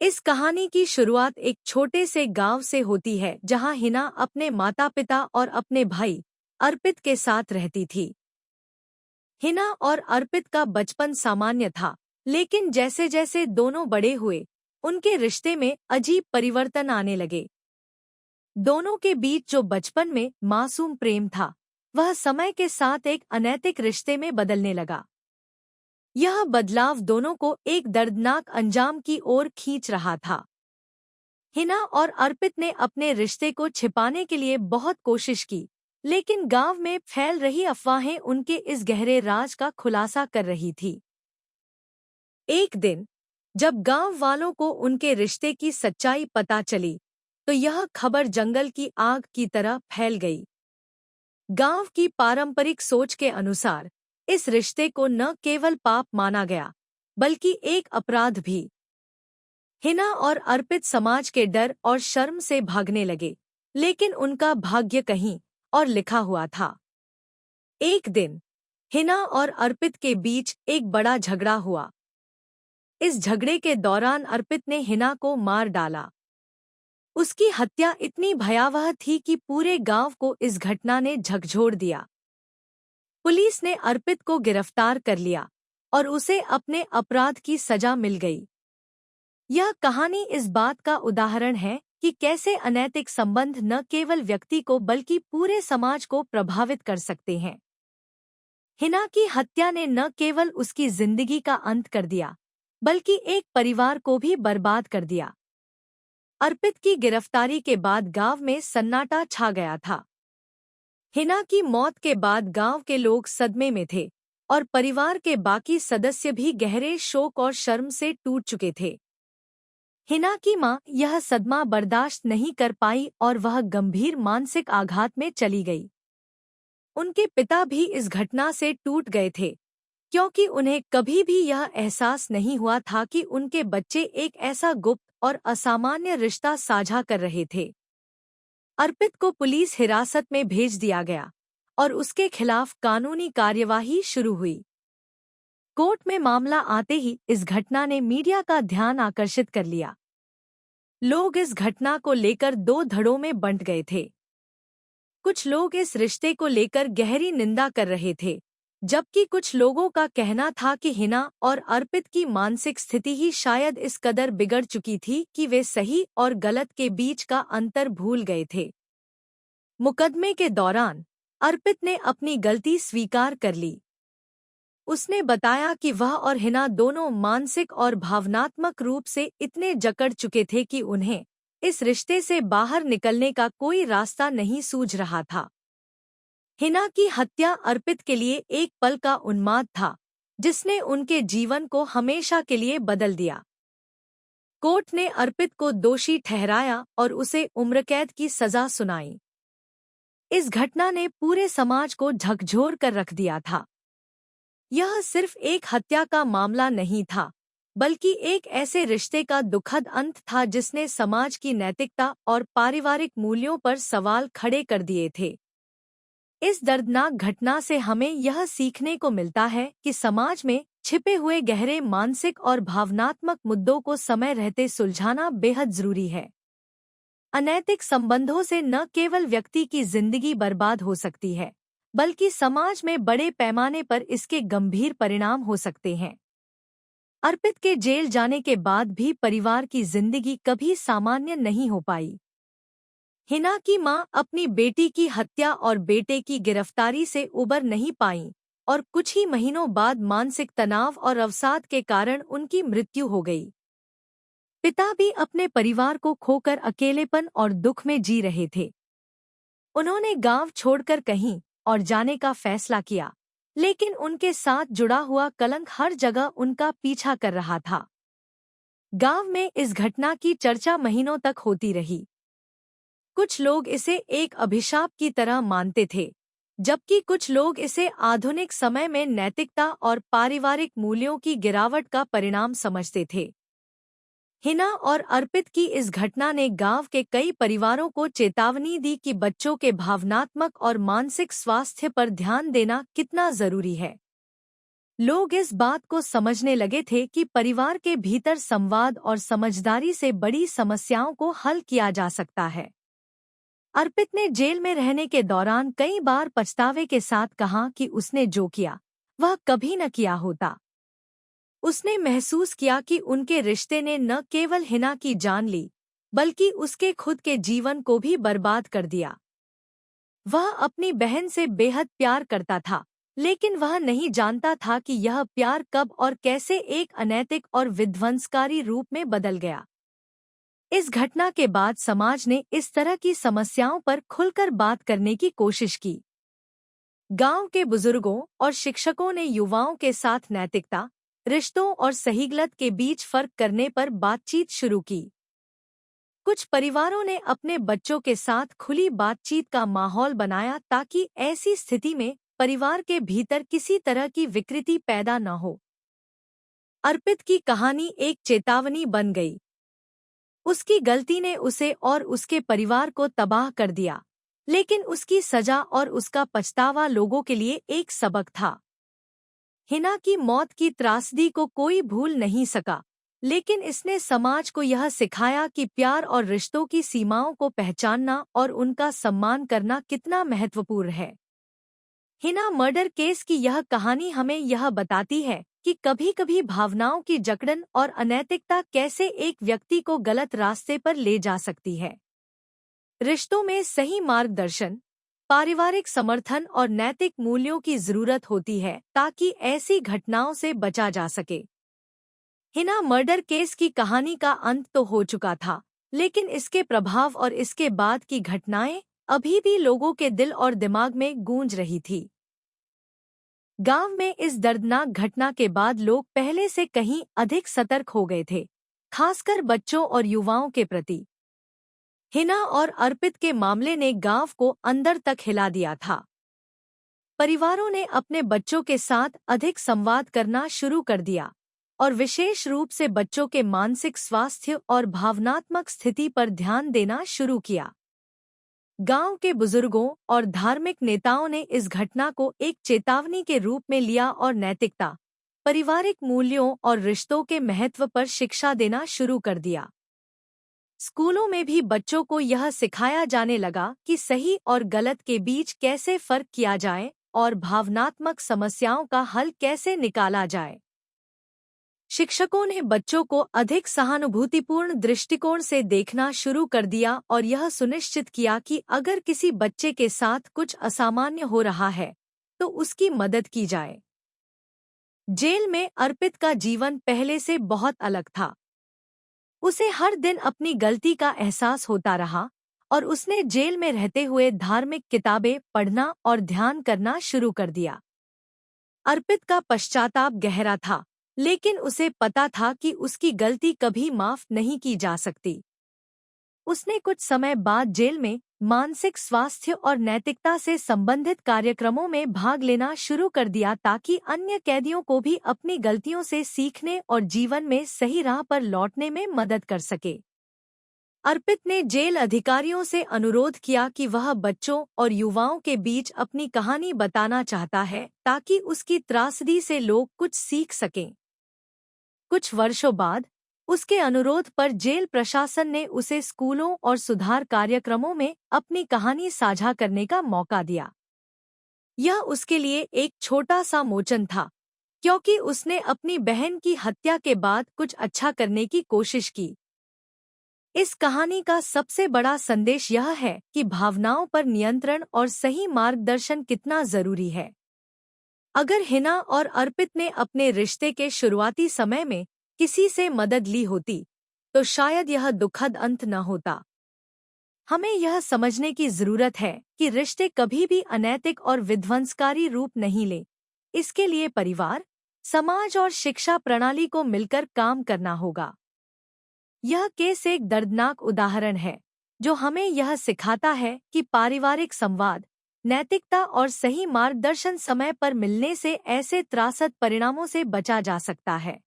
इस कहानी की शुरुआत एक छोटे से गांव से होती है जहां हिना अपने माता पिता और अपने भाई अर्पित के साथ रहती थी। हिना और अर्पित का बचपन सामान्य था, लेकिन जैसे जैसे दोनों बड़े हुए उनके रिश्ते में अजीब परिवर्तन आने लगे। दोनों के बीच जो बचपन में मासूम प्रेम था, वह समय के साथ एक अनैतिक रिश्ते में बदलने लगा। यह बदलाव दोनों को एक दर्दनाक अंजाम की ओर खींच रहा था। हिना और अर्पित ने अपने रिश्ते को छिपाने के लिए बहुत कोशिश की, लेकिन गांव में फैल रही अफवाहें उनके इस गहरे राज का खुलासा कर रही थी। एक दिन जब गांव वालों को उनके रिश्ते की सच्चाई पता चली, तो यह खबर जंगल की आग की तरह फैल गई। गांव की पारंपरिक सोच के अनुसार इस रिश्ते को न केवल पाप माना गया, बल्कि एक अपराध भी। हिना और अर्पित समाज के डर और शर्म से भागने लगे, लेकिन उनका भाग्य कहीं और लिखा हुआ था। एक दिन हिना और अर्पित के बीच एक बड़ा झगड़ा हुआ। इस झगड़े के दौरान अर्पित ने हिना को मार डाला। उसकी हत्या इतनी भयावह थी कि पूरे गांव को इस घटना ने झकझोर दिया। पुलिस ने अर्पित को गिरफ्तार कर लिया और उसे अपने अपराध की सजा मिल गई। यह कहानी इस बात का उदाहरण है कि कैसे अनैतिक संबंध न केवल व्यक्ति को बल्कि पूरे समाज को प्रभावित कर सकते हैं। हिना की हत्या ने न केवल उसकी जिंदगी का अंत कर दिया, बल्कि एक परिवार को भी बर्बाद कर दिया। अर्पित की गिरफ्तारी के बाद गांव में सन्नाटा छा गया था। हिना की मौत के बाद गांव के लोग सदमे में थे और परिवार के बाकी सदस्य भी गहरे शोक और शर्म से टूट चुके थे। हिना की मां यह सदमा बर्दाश्त नहीं कर पाई और वह गंभीर मानसिक आघात में चली गई। उनके पिता भी इस घटना से टूट गए थे, क्योंकि उन्हें कभी भी यह एहसास नहीं हुआ था कि उनके बच्चे एक ऐसा गुप्त और असामान्य रिश्ता साझा कर रहे थे। अर्पित को पुलिस हिरासत में भेज दिया गया और उसके खिलाफ कानूनी कार्यवाही शुरू हुई। कोर्ट में मामला आते ही इस घटना ने मीडिया का ध्यान आकर्षित कर लिया। लोग इस घटना को लेकर दो धड़ों में बंट गए थे। कुछ लोग इस रिश्ते को लेकर गहरी निंदा कर रहे थे, जबकि कुछ लोगों का कहना था कि हिना और अर्पित की मानसिक स्थिति ही शायद इस कदर बिगड़ चुकी थी कि वे सही और गलत के बीच का अंतर भूल गए थे। मुकदमे के दौरान अर्पित ने अपनी गलती स्वीकार कर ली। उसने बताया कि वह और हिना दोनों मानसिक और भावनात्मक रूप से इतने जकड़ चुके थे कि उन्हें इस रिश्ते से बाहर निकलने का कोई रास्ता नहीं सूझ रहा था। हिना की हत्या अर्पित के लिए एक पल का उन्माद था, जिसने उनके जीवन को हमेशा के लिए बदल दिया। कोर्ट ने अर्पित को दोषी ठहराया और उसे उम्रकैद की सजा सुनाई। इस घटना ने पूरे समाज को झकझोर कर रख दिया था। यह सिर्फ एक हत्या का मामला नहीं था, बल्कि एक ऐसे रिश्ते का दुखद अंत था जिसने समाज की नैतिकता और पारिवारिक मूल्यों पर सवाल खड़े कर दिए थे। इस दर्दनाक घटना से हमें यह सीखने को मिलता है कि समाज में छिपे हुए गहरे मानसिक और भावनात्मक मुद्दों को समय रहते सुलझाना बेहद जरूरी है। अनैतिक संबंधों से न केवल व्यक्ति की जिंदगी बर्बाद हो सकती है, बल्कि समाज में बड़े पैमाने पर इसके गंभीर परिणाम हो सकते हैं। अर्पित के जेल जाने के बाद भी परिवार की जिंदगी कभी सामान्य नहीं हो पाई। हिना की मां अपनी बेटी की हत्या और बेटे की गिरफ्तारी से उबर नहीं पाईं और कुछ ही महीनों बाद मानसिक तनाव और अवसाद के कारण उनकी मृत्यु हो गई। पिता भी अपने परिवार को खोकर अकेलेपन और दुख में जी रहे थे। उन्होंने गांव छोड़कर कहीं और जाने का फैसला किया, लेकिन उनके साथ जुड़ा हुआ कलंक हर जगह उनका पीछा कर रहा था। गांव में इस घटना की चर्चा महीनों तक होती रही। कुछ लोग इसे एक अभिशाप की तरह मानते थे, जबकि कुछ लोग इसे आधुनिक समय में नैतिकता और पारिवारिक मूल्यों की गिरावट का परिणाम समझते थे। हिना और अर्पित की इस घटना ने गांव के कई परिवारों को चेतावनी दी कि बच्चों के भावनात्मक और मानसिक स्वास्थ्य पर ध्यान देना कितना जरूरी है। लोग इस बात को समझने लगे थे कि परिवार के भीतर संवाद और समझदारी से बड़ी समस्याओं को हल किया जा सकता है। अर्पित ने जेल में रहने के दौरान कई बार पछतावे के साथ कहा कि उसने जो किया वह कभी न किया होता। उसने महसूस किया कि उनके रिश्ते ने न केवल हिना की जान ली, बल्कि उसके खुद के जीवन को भी बर्बाद कर दिया। वह अपनी बहन से बेहद प्यार करता था, लेकिन वह नहीं जानता था कि यह प्यार कब और कैसे एक अनैतिक और विध्वंसकारी रूप में बदल गया। इस घटना के बाद समाज ने इस तरह की समस्याओं पर खुलकर बात करने की कोशिश की। गांव के बुजुर्गों और शिक्षकों ने युवाओं के साथ नैतिकता, रिश्तों और सही गलत के बीच फर्क करने पर बातचीत शुरू की। कुछ परिवारों ने अपने बच्चों के साथ खुली बातचीत का माहौल बनाया ताकि ऐसी स्थिति में परिवार के भीतर किसी तरह की विकृति पैदा न हो। अर्पित की कहानी एक चेतावनी बन गई। उसकी गलती ने उसे और उसके परिवार को तबाह कर दिया, लेकिन उसकी सजा और उसका पछतावा लोगों के लिए एक सबक था। हिना की मौत की त्रासदी को कोई भूल नहीं सका, लेकिन इसने समाज को यह सिखाया कि प्यार और रिश्तों की सीमाओं को पहचानना और उनका सम्मान करना कितना महत्वपूर्ण है। हिना मर्डर केस की यह कहानी हमें यह बताती है कि कभी-कभी भावनाओं की जकड़न और अनैतिकता कैसे एक व्यक्ति को गलत रास्ते पर ले जा सकती है। रिश्तों में सही मार्गदर्शन, पारिवारिक समर्थन और नैतिक मूल्यों की जरूरत होती है ताकि ऐसी घटनाओं से बचा जा सके। हिना मर्डर केस की कहानी का अंत तो हो चुका था, लेकिन इसके प्रभाव और इसके बाद की घटनाएं अभी भी लोगों के दिल और दिमाग में गूंज रही थी। गांव में इस दर्दनाक घटना के बाद लोग पहले से कहीं अधिक सतर्क हो गए थे, खासकर बच्चों और युवाओं के प्रति। हिना और अर्पित के मामले ने गांव को अंदर तक हिला दिया था। परिवारों ने अपने बच्चों के साथ अधिक संवाद करना शुरू कर दिया और विशेष रूप से बच्चों के मानसिक स्वास्थ्य और भावनात्मक स्थिति पर ध्यान देना शुरू किया। गांव के बुजुर्गों और धार्मिक नेताओं ने इस घटना को एक चेतावनी के रूप में लिया और नैतिकता, पारिवारिक मूल्यों और रिश्तों के महत्व पर शिक्षा देना शुरू कर दिया। स्कूलों में भी बच्चों को यह सिखाया जाने लगा कि सही और गलत के बीच कैसे फर्क किया जाए और भावनात्मक समस्याओं का हल कैसे निकाला जाए। शिक्षकों ने बच्चों को अधिक सहानुभूतिपूर्ण दृष्टिकोण से देखना शुरू कर दिया और यह सुनिश्चित किया कि अगर किसी बच्चे के साथ कुछ असामान्य हो रहा है तो उसकी मदद की जाए। जेल में अर्पित का जीवन पहले से बहुत अलग था। उसे हर दिन अपनी गलती का एहसास होता रहा और उसने जेल में रहते हुए धार्मिक किताबें पढ़ना और ध्यान करना शुरू कर दिया। अर्पित का पश्चाताप गहरा था, लेकिन उसे पता था कि उसकी गलती कभी माफ नहीं की जा सकती। उसने कुछ समय बाद जेल में मानसिक स्वास्थ्य और नैतिकता से संबंधित कार्यक्रमों में भाग लेना शुरू कर दिया ताकि अन्य कैदियों को भी अपनी गलतियों से सीखने और जीवन में सही राह पर लौटने में मदद कर सके। अर्पित ने जेल अधिकारियों से अनुरोध किया कि वह बच्चों और युवाओं के बीच अपनी कहानी बताना चाहता है ताकि उसकी त्रासदी से लोग कुछ सीख सकें। कुछ वर्षों बाद उसके अनुरोध पर जेल प्रशासन ने उसे स्कूलों और सुधार कार्यक्रमों में अपनी कहानी साझा करने का मौका दिया। यह उसके लिए एक छोटा सा मोचन था, क्योंकि उसने अपनी बहन की हत्या के बाद कुछ अच्छा करने की कोशिश की। इस कहानी का सबसे बड़ा संदेश यह है कि भावनाओं पर नियंत्रण और सही मार्गदर्शन कितना जरूरी है। अगर हिना और अर्पित ने अपने रिश्ते के शुरुआती समय में किसी से मदद ली होती तो शायद यह दुखद अंत न होता। हमें यह समझने की जरूरत है कि रिश्ते कभी भी अनैतिक और विध्वंसकारी रूप नहीं ले। इसके लिए परिवार, समाज और शिक्षा प्रणाली को मिलकर काम करना होगा। यह केस एक दर्दनाक उदाहरण है जो हमें यह सिखाता है कि पारिवारिक संवाद, नैतिकता और सही मार्गदर्शन समय पर मिलने से ऐसे त्रासद परिणामों से बचा जा सकता है।